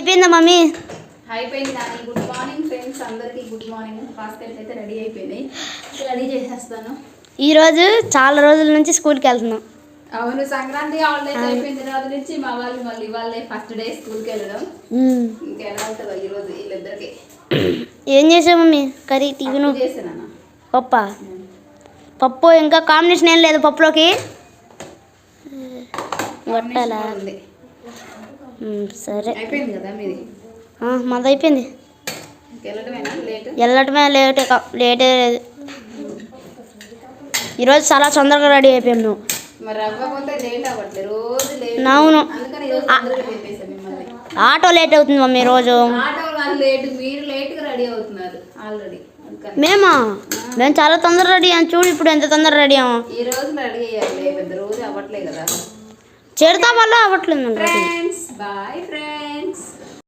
అయిపోయిందా మమ్మీ? అయిపోయింది కానీ గుడ్ మార్నింగ్ ఫ్రెండ్స్, అందరికీ గుడ్ మార్నింగ్. బాస్కెట్స్ అయితే రెడీ అయిపోయినాయి, రెడీ చేసేస్తాను. ఈరోజు చాలా రోజుల నుంచి స్కూల్కి వెళ్తున్నాం. అవును, సంక్రాంతి హాలిడేస్ అయిపోయిన తర్వాత నుంచి మా వాళ్ళు మళ్ళీ ఇవాళ ఫస్ట్ డే స్కూల్కి వెళ్ళడం. ఇంకెలా ఉంటుందో ఈరోజు వీళ్ళిద్దరికి. ఏం చేసావు మమ్మీ కర్రీ? టిఫిన్ చేసాను. పప్పు ఇంకా కాంబినేషన్ ఏం లేదు పప్పులోకి. గొట్టాలా? సరే అయిపోయింది కదా మీది? మాది అయిపోయింది. వెళ్ళటమే లేటే. ఈరోజు చాలా తొందరగా రెడీ అయిపోయాం నువ్వు. అవును, ఆటో లేట్ అవుతుంది మమ్మీ రోజు. మేము చాలా తొందరగా రెడీ అయ్యాం. చూడు ఇప్పుడు ఎంత తొందరగా రెడీ అయ్యాము. చేరుతా వల్ల అవ్వట్లేదు. Friends boy friends.